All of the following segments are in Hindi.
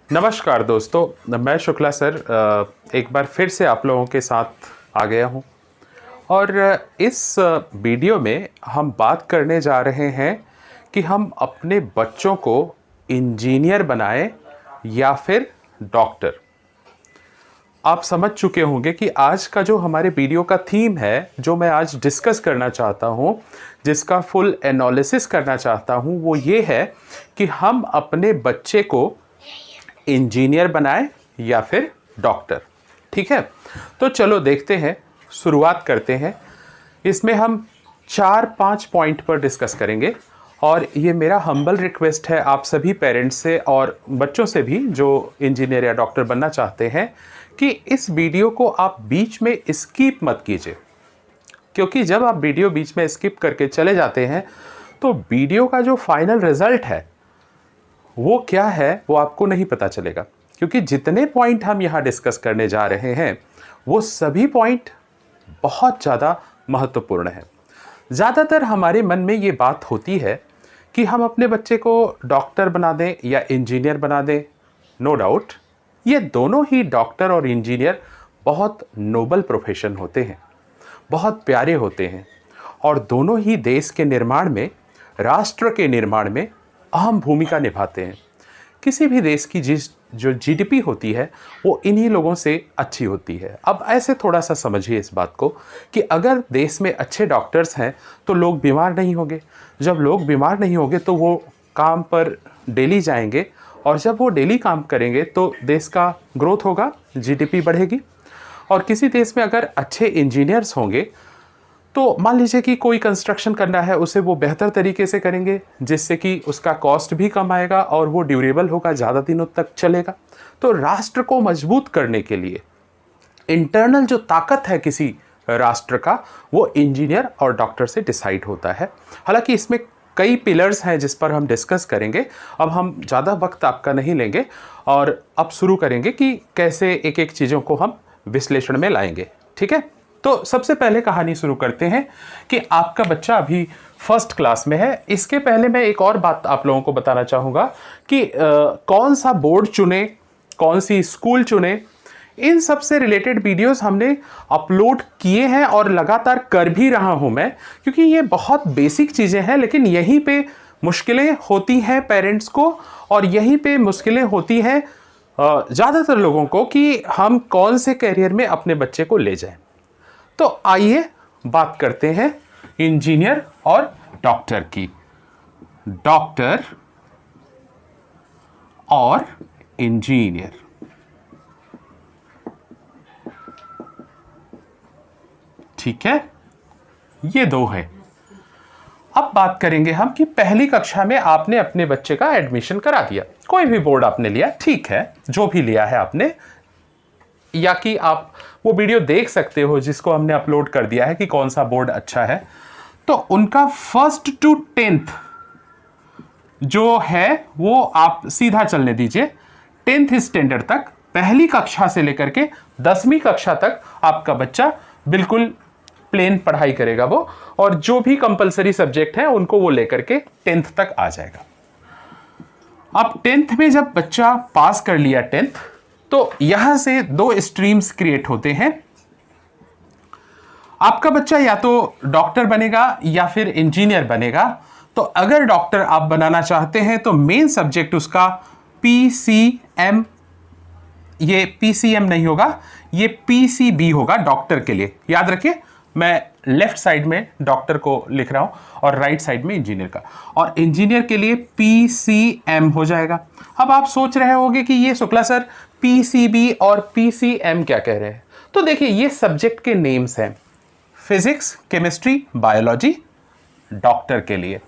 नमस्कार दोस्तों, मैं शुक्ला सर एक बार फिर से आप लोगों के साथ आ गया हूं और इस वीडियो में हम बात करने जा रहे हैं कि हम अपने बच्चों को इंजीनियर बनाएं या फिर डॉक्टर। आप समझ चुके होंगे कि आज का जो हमारे वीडियो का थीम है, जो मैं आज डिस्कस करना चाहता हूं, जिसका फुल एनालिसिस करना चाहता हूं, वो ये है कि हम अपने बच्चे को इंजीनियर बनाए या फिर डॉक्टर। ठीक है, तो चलो देखते हैं, शुरुआत करते हैं। इसमें हम 4-5 पॉइंट पर डिस्कस करेंगे और ये मेरा हम्बल रिक्वेस्ट है आप सभी पेरेंट्स से और बच्चों से भी जो इंजीनियर या डॉक्टर बनना चाहते हैं कि इस वीडियो को आप बीच में स्किप मत कीजिए, क्योंकि जब आप वीडियो बीच में स्किप करके चले जाते हैं तो वीडियो का जो फाइनल रिजल्ट है वो क्या है वो आपको नहीं पता चलेगा। क्योंकि जितने पॉइंट हम यहाँ डिस्कस करने जा रहे हैं वो सभी पॉइंट बहुत ज़्यादा महत्वपूर्ण है। ज़्यादातर हमारे मन में ये बात होती है कि हम अपने बच्चे को डॉक्टर बना दें या इंजीनियर बना दें। नो डाउट, ये दोनों ही डॉक्टर और इंजीनियर बहुत नोबल प्रोफेशन होते हैं, बहुत प्यारे होते हैं और दोनों ही देश के निर्माण में, राष्ट्र के निर्माण में अहम भूमिका निभाते हैं। किसी भी देश की जो जीडीपी होती है वो इन्हीं लोगों से अच्छी होती है। अब ऐसे थोड़ा सा समझिए इस बात को कि अगर देश में अच्छे डॉक्टर्स हैं तो लोग बीमार नहीं होंगे, जब लोग बीमार नहीं होंगे तो वो काम पर डेली जाएंगे और जब वो डेली काम करेंगे तो देश का ग्रोथ होगा, जीडीपी बढ़ेगी। और किसी देश में अगर अच्छे इंजीनियर्स होंगे तो मान लीजिए कि कोई कंस्ट्रक्शन करना है, उसे वो बेहतर तरीके से करेंगे जिससे कि उसका कॉस्ट भी कम आएगा और वो ड्यूरेबल होगा, ज़्यादा दिनों तक चलेगा। तो राष्ट्र को मजबूत करने के लिए इंटरनल जो ताकत है किसी राष्ट्र का, वो इंजीनियर और डॉक्टर से डिसाइड होता है। हालांकि इसमें कई पिलर्स हैं जिस पर हम डिस्कस करेंगे। अब हम ज़्यादा वक्त आपका नहीं लेंगे और अब शुरू करेंगे कि कैसे एक एक चीज़ों को हम विश्लेषण में लाएंगे। ठीक है, तो सबसे पहले कहानी शुरू करते हैं कि आपका बच्चा अभी फर्स्ट क्लास में है। इसके पहले मैं एक और बात आप लोगों को बताना चाहूँगा कि कौन सा बोर्ड चुने, कौन सी स्कूल चुने, इन सब से रिलेटेड वीडियोस हमने अपलोड किए हैं और लगातार कर भी रहा हूं मैं, क्योंकि ये बहुत बेसिक चीज़ें हैं, लेकिन यहीं पे मुश्किलें होती हैं पेरेंट्स को और यहीं पे मुश्किलें होती हैं ज़्यादातर लोगों को कि हम कौन से करियर में अपने बच्चे को ले जाएं। तो आइए बात करते हैं इंजीनियर और डॉक्टर की। डॉक्टर और इंजीनियर, ठीक है, ये दो है। अब बात करेंगे हम कि पहली कक्षा में आपने अपने बच्चे का एडमिशन करा दिया, कोई भी बोर्ड आपने लिया, ठीक है, जो भी लिया है आपने, या कि आप वो वीडियो देख सकते हो जिसको हमने अपलोड कर दिया है कि कौन सा बोर्ड अच्छा है। तो उनका 1st to 10th जो है वो आप सीधा चलने दीजिए। 10th स्टैंडर्ड तक, पहली कक्षा से लेकर के 10वीं कक्षा तक आपका बच्चा बिल्कुल प्लेन पढ़ाई करेगा वो, और जो भी कंपलसरी सब्जेक्ट है उनको वो लेकर के 10th तक आ जाएगा। अब 10th में जब बच्चा पास कर लिया 10th, तो यहां से दो स्ट्रीम्स क्रिएट होते हैं। आपका बच्चा या तो डॉक्टर बनेगा या फिर इंजीनियर बनेगा। तो अगर डॉक्टर आप बनाना चाहते हैं तो मेन सब्जेक्ट उसका पीसीएम, ये पीसीएम नहीं होगा, ये पीसीबी होगा डॉक्टर के लिए। याद रखिए, मैं लेफ्ट साइड में डॉक्टर को लिख रहा हूं और राइट साइड में इंजीनियर का, और इंजीनियर के लिए पीसीएम हो जाएगा। अब आप सोच रहे होंगे कि ये शुक्ला सर पीसीबी और पीसीएम क्या कह रहे हैं। तो देखिए, ये सब्जेक्ट के नेम्स हैं। फिजिक्स, केमिस्ट्री, बायोलॉजी डॉक्टर के लिए,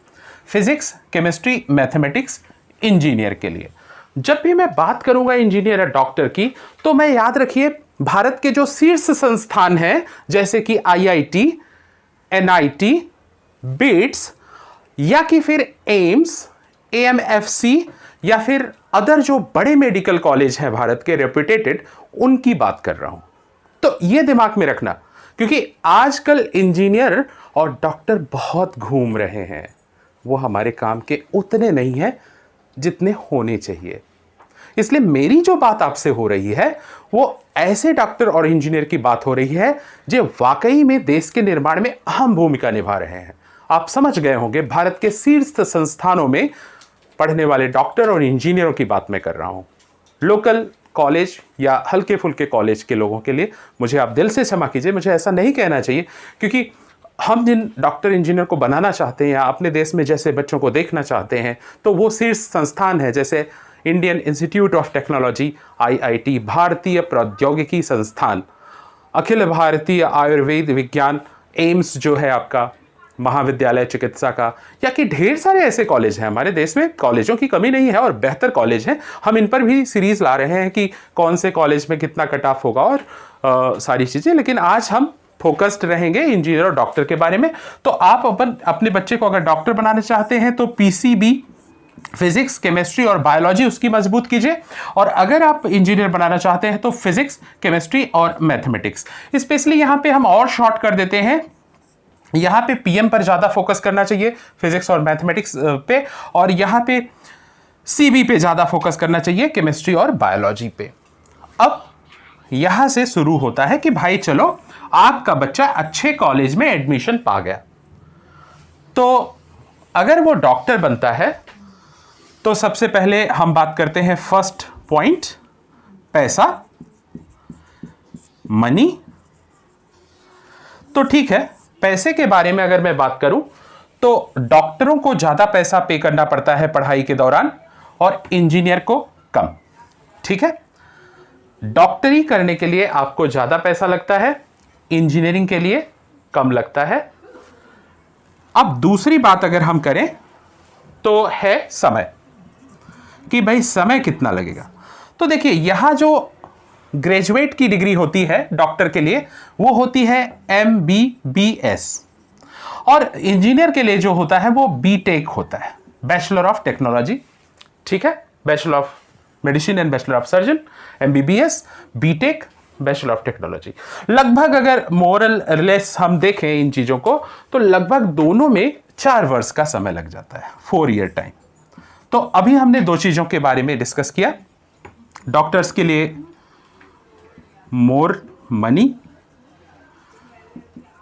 फिजिक्स, केमिस्ट्री, मैथमेटिक्स इंजीनियर के लिए। जब भी मैं बात करूंगा इंजीनियर या डॉक्टर की, तो मैं याद रखिए भारत के जो शीर्ष संस्थान हैं जैसे कि आईआईटी, एनआईटी, बिट्स, या कि फिर एम्स, एएमएफसी, या फिर अदर जो बड़े मेडिकल कॉलेज हैं भारत के रेप्यूटेटेड, उनकी बात कर रहा हूं। तो यह दिमाग में रखना, क्योंकि आजकल इंजीनियर और डॉक्टर बहुत घूम रहे हैं, वो हमारे काम के उतने नहीं हैं जितने होने चाहिए। इसलिए मेरी जो बात आपसे हो रही है वो ऐसे डॉक्टर और इंजीनियर की बात हो रही है जो वाकई में देश के निर्माण में अहम भूमिका निभा रहे हैं। आप समझ गए होंगे, भारत के शीर्ष संस्थानों में पढ़ने वाले डॉक्टर और इंजीनियरों की बात मैं कर रहा हूं। लोकल कॉलेज या हल्के फुल्के कॉलेज के लोगों के लिए मुझे आप दिल से क्षमा कीजिए, मुझे ऐसा नहीं कहना चाहिए, क्योंकि हम जिन डॉक्टर इंजीनियर को बनाना चाहते हैं या अपने देश में जैसे बच्चों को देखना चाहते हैं तो वो शीर्ष संस्थान है, जैसे Indian institute of technology IIT, भारतीय प्रौद्योगिकी संस्थान, अखिल भारतीय आयुर्वेद विज्ञान एम्स जो है आपका, महाविद्यालय चिकित्सा का, या कि ढेर सारे ऐसे कॉलेज हैं हमारे देश में। कॉलेजों की कमी नहीं है और बेहतर कॉलेज हैं। हम इन पर भी सीरीज ला रहे हैं कि कौन से कॉलेज में कितना कट ऑफ होगा और सारी चीज़ें, लेकिन आज हम फोकस्ड रहेंगे इंजीनियर और डॉक्टर के बारे में। तो आप अपने बच्चे को अगर डॉक्टर बनाना चाहते हैं तो PCB फिजिक्स, केमिस्ट्री और बायोलॉजी उसकी मजबूत कीजिए, और अगर आप इंजीनियर बनाना चाहते हैं तो फिजिक्स, केमिस्ट्री और मैथमेटिक्स। स्पेशली यहाँ पे हम और शॉर्ट कर देते हैं, यहाँ पे PM पर ज़्यादा फोकस करना चाहिए, फिजिक्स और मैथमेटिक्स पे, और यहाँ पे CB पे ज़्यादा फोकस करना चाहिए, केमिस्ट्री और बायोलॉजी पे। अब यहाँ से शुरू होता है कि भाई चलो आपका बच्चा अच्छे कॉलेज में एडमिशन पा गया, तो अगर वो डॉक्टर बनता है तो सबसे पहले हम बात करते हैं फर्स्ट पॉइंट, पैसा, मनी। तो ठीक है, पैसे के बारे में अगर मैं बात करूं तो डॉक्टरों को ज्यादा पैसा पे करना पड़ता है पढ़ाई के दौरान और इंजीनियर को कम। ठीक है, डॉक्टरी करने के लिए आपको ज्यादा पैसा लगता है, इंजीनियरिंग के लिए कम लगता है। अब दूसरी बात अगर हम करें तो है समय, कि भाई समय कितना लगेगा। तो देखिए, यहां जो ग्रेजुएट की डिग्री होती है डॉक्टर के लिए वो होती है MBBS, और इंजीनियर के लिए जो होता है वो BTech होता है, बैचलर ऑफ टेक्नोलॉजी। ठीक है, bachelor of medicine and bachelor of surgeon, MBBS, BTech, bachelor of technology. लगभग अगर मोरल लेस हम देखें इन चीजों को तो लगभग दोनों में 4 वर्ष का समय लग जाता है, 4 ईयर टाइम। तो अभी हमने 2 चीजों के बारे में डिस्कस किया, डॉक्टर्स के लिए more money,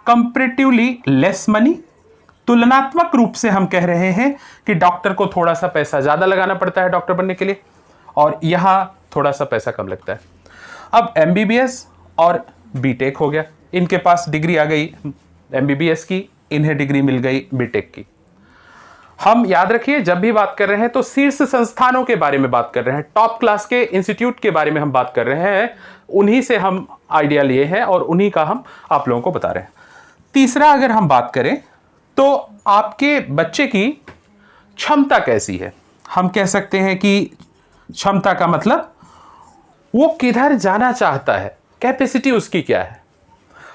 comparatively less money. तुलनात्मक रूप से हम कह रहे हैं कि डॉक्टर को थोड़ा सा पैसा ज्यादा लगाना पड़ता है डॉक्टर बनने के लिए, और यहां थोड़ा सा पैसा कम लगता है। अब MBBS और BTech हो गया, इनके पास डिग्री आ गई MBBS की, इन्हें डिग्री मिल गई BTech की। हम याद रखिए, जब भी बात कर रहे हैं तो शीर्ष संस्थानों के बारे में बात कर रहे हैं, टॉप क्लास के इंस्टीट्यूट के बारे में हम बात कर रहे हैं, उन्हीं से हम आइडिया लिए हैं और उन्हीं का हम आप लोगों को बता रहे हैं। तीसरा अगर हम बात करें तो आपके बच्चे की क्षमता कैसी है। हम कह सकते हैं कि क्षमता का मतलब वो किधर जाना चाहता है, कैपेसिटी उसकी क्या है।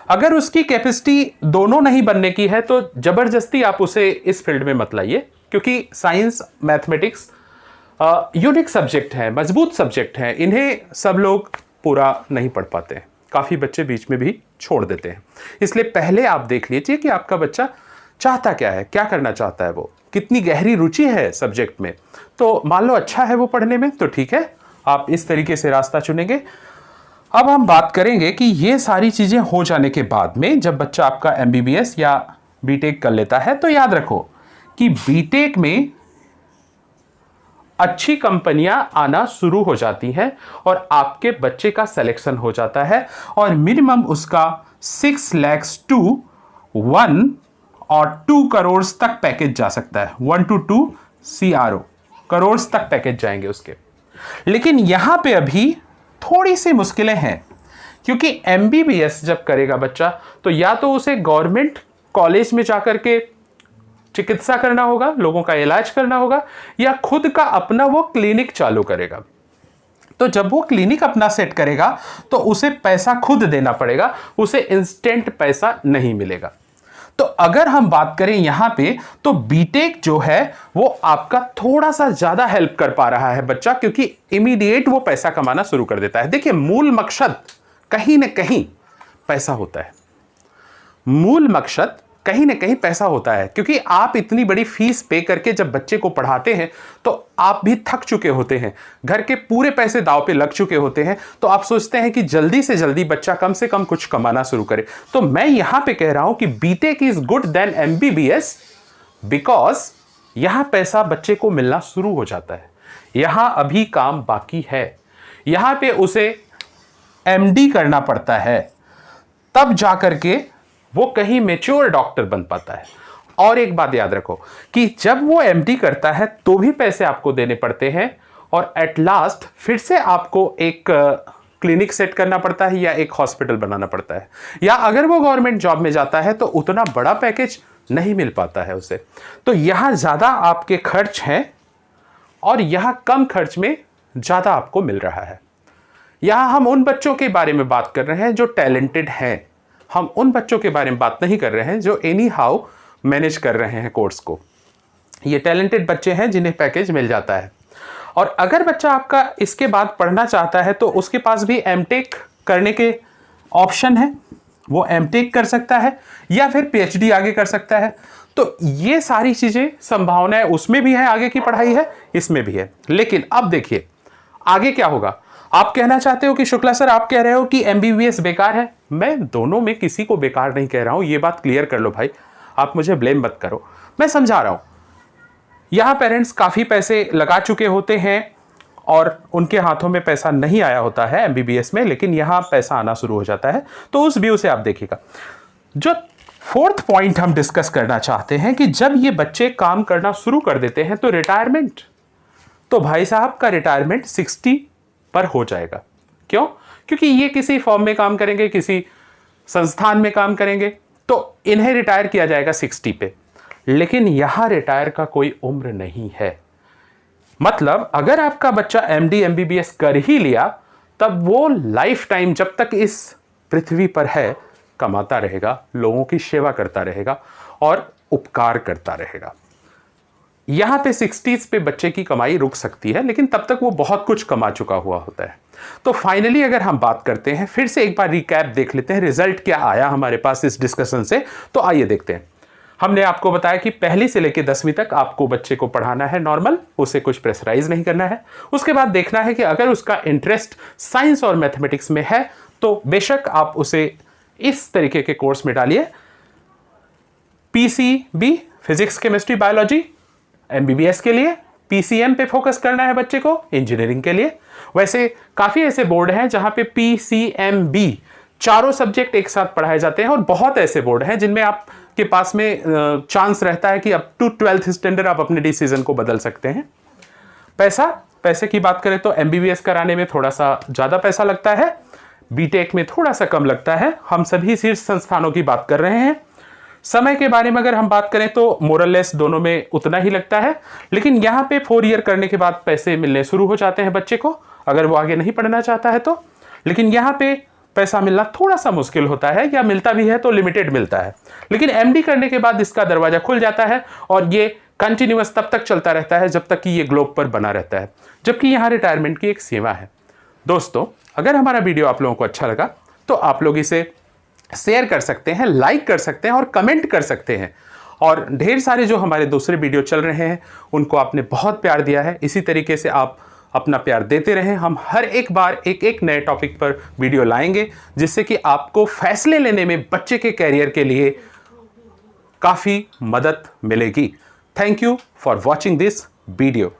अगर उसकी कैपेसिटी दोनों नहीं बनने की है तो जबरदस्ती आप उसे इस फील्ड में मत लाइए, क्योंकि साइंस, मैथमेटिक्स यूनिक सब्जेक्ट है, मजबूत सब्जेक्ट है, इन्हें सब लोग पूरा नहीं पढ़ पाते हैं, काफ़ी बच्चे बीच में भी छोड़ देते हैं। इसलिए पहले आप देख लीजिए कि आपका बच्चा चाहता क्या है, क्या करना चाहता है, वो कितनी गहरी रुचि है सब्जेक्ट में। तो मान लो अच्छा है वो पढ़ने में, तो ठीक है, आप इस तरीके से रास्ता चुनेंगे। अब हम बात करेंगे कि ये सारी चीज़ें हो जाने के बाद में जब बच्चा आपका MBBS या BTech कर लेता है तो याद रखो कि BTech में अच्छी कंपनियां आना शुरू हो जाती हैं और आपके बच्चे का सिलेक्शन हो जाता है, और मिनिमम उसका 6 लाख to 1 और 2 करोड़ तक पैकेज जा सकता है, 1 to 2 करोड़ तक पैकेज जाएंगे उसके। लेकिन यहां पे अभी थोड़ी सी मुश्किलें हैं, क्योंकि MBBS जब करेगा बच्चा तो या तो उसे गवर्नमेंट कॉलेज में जाकर के चिकित्सा करना होगा, लोगों का इलाज करना होगा, या खुद का अपना वो क्लिनिक चालू करेगा। तो जब वो क्लिनिक अपना सेट करेगा तो उसे पैसा खुद देना पड़ेगा, उसे इंस्टेंट पैसा नहीं मिलेगा। तो अगर हम बात करें यहां पे तो BTech जो है वो आपका थोड़ा सा ज्यादा हेल्प कर पा रहा है बच्चा, क्योंकि इमीडिएट वो पैसा कमाना शुरू कर देता है। देखिए, मूल मकसद कहीं ना कहीं पैसा होता है, मूल मकसद कहीं ना कहीं पैसा होता है, क्योंकि आप इतनी बड़ी फीस पे करके जब बच्चे को पढ़ाते हैं तो आप भी थक चुके होते हैं, घर के पूरे पैसे दांव पे लग चुके होते हैं, तो आप सोचते हैं कि जल्दी से जल्दी बच्चा कम से कम कुछ कमाना शुरू करे। तो मैं यहां पे कह रहा हूं कि BTech is good then MBBS, because यहां पैसा बच्चे को मिलना शुरू हो जाता है। यहां अभी काम बाकी है, यहां पे उसे एमडी करना पड़ता है, तब जाकर के वो कहीं मैच्योर डॉक्टर बन पाता है। और एक बात याद रखो कि जब वो एमडी करता है तो भी पैसे आपको देने पड़ते हैं, और एट लास्ट फिर से आपको एक क्लिनिक सेट करना पड़ता है या एक हॉस्पिटल बनाना पड़ता है, या अगर वो गवर्नमेंट जॉब में जाता है तो उतना बड़ा पैकेज नहीं मिल पाता है उसे। तो यहां ज्यादा आपके खर्च हैं और यहां कम खर्च में ज्यादा आपको मिल रहा है। यहां हम उन बच्चों के बारे में बात कर रहे हैं जो टैलेंटेड हैं, हम उन बच्चों के बारे में बात नहीं कर रहे हैं जो एनी हाउ मैनेज कर रहे हैं कोर्स को। ये टैलेंटेड बच्चे हैं जिन्हें पैकेज मिल जाता है। और अगर बच्चा आपका इसके बाद पढ़ना चाहता है तो उसके पास भी एमटेक करने के ऑप्शन है, वो एमटेक कर सकता है या फिर पीएचडी आगे कर सकता है। तो ये सारी चीजें संभावनाएं उसमें भी है, आगे की पढ़ाई है, इसमें भी है। लेकिन अब देखिए आगे क्या होगा। आप कहना चाहते हो कि शुक्ला सर आप कह रहे हो कि एमबीबीएस बेकार है। मैं दोनों में किसी को बेकार नहीं कह रहा हूं, ये बात क्लियर कर लो भाई, आप मुझे ब्लेम मत करो, मैं समझा रहा हूं। यहां पेरेंट्स काफी पैसे लगा चुके होते हैं और उनके हाथों में पैसा नहीं आया होता है एमबीबीएस में, लेकिन यहां पैसा आना शुरू हो जाता है। तो उस व्यू से आप देखिएगा। जो फोर्थ पॉइंट हम डिस्कस करना चाहते हैं कि जब ये बच्चे काम करना शुरू कर देते हैं तो रिटायरमेंट, तो भाई साहब का रिटायरमेंट 60 पर हो जाएगा। क्यों? क्योंकि ये किसी फॉर्म में काम करेंगे, किसी संस्थान में काम करेंगे, तो इन्हें रिटायर किया जाएगा 60 पे। लेकिन यहां रिटायर का कोई उम्र नहीं है। मतलब अगर आपका बच्चा एमडी एमबीबीएस कर ही लिया तब वो लाइफ टाइम जब तक इस पृथ्वी पर है कमाता रहेगा, लोगों की सेवा करता रहेगा और उपकार करता रहेगा। यहां पे 60s पे बच्चे की कमाई रुक सकती है, लेकिन तब तक वो बहुत कुछ कमा चुका हुआ होता है। तो फाइनली अगर हम बात करते हैं, फिर से एक बार रिकैप देख लेते हैं, रिजल्ट क्या आया हमारे पास इस डिस्कशन से। तो आइए देखते हैं। हमने आपको बताया कि पहली से लेकर 10वीं तक आपको बच्चे को पढ़ाना है नॉर्मल, उसे कुछ प्रेशराइज नहीं करना है। उसके बाद देखना है कि अगर उसका इंटरेस्ट साइंस और मैथमेटिक्स में है तो बेशक आप उसे इस तरीके के कोर्स में डालिए। PCB, physics chemistry biology MBBS के लिए, पीसीएम पे फोकस करना है बच्चे को इंजीनियरिंग के लिए। वैसे काफी ऐसे बोर्ड हैं जहां पे पीसीएमबी चारों सब्जेक्ट एक साथ पढ़ाए जाते हैं, और बहुत ऐसे बोर्ड हैं जिनमें आपके पास में चांस रहता है कि अप टू 12th स्टैंडर्ड आप अपने डिसीजन को बदल सकते हैं। पैसे की बात करें तो एमबीबीएस कराने में थोड़ा सा ज्यादा पैसा लगता है, बीटेक में थोड़ा सा कम लगता है। हम सभी शीर्ष संस्थानों की बात कर रहे हैं। समय के बारे में अगर हम बात करें तो मोरलेस दोनों में उतना ही लगता है, लेकिन यहाँ पे 4 ईयर करने के बाद पैसे मिलने शुरू हो जाते हैं बच्चे को, अगर वो आगे नहीं पढ़ना चाहता है तो। लेकिन यहाँ पे पैसा मिलना थोड़ा सा मुश्किल होता है, या मिलता भी है तो लिमिटेड मिलता है। लेकिन एमडी करने के बाद इसका दरवाजा खुल जाता है और ये कंटिन्यूअस तब तक चलता रहता है जब तक कि ये ग्लोब पर बना रहता है, जबकि यहाँ रिटायरमेंट की एक सीमा है। दोस्तों, अगर हमारा वीडियो आप लोगों को अच्छा लगा तो आप लोग इसे शेयर कर सकते हैं, लाइक कर सकते हैं और कमेंट कर सकते हैं। और ढेर सारे जो हमारे दूसरे वीडियो चल रहे हैं उनको आपने बहुत प्यार दिया है, इसी तरीके से आप अपना प्यार देते रहें। हम हर एक बार एक नए टॉपिक पर वीडियो लाएंगे, जिससे कि आपको फैसले लेने में बच्चे के कैरियर के लिए काफ़ी मदद मिलेगी। Thank you for watching this video.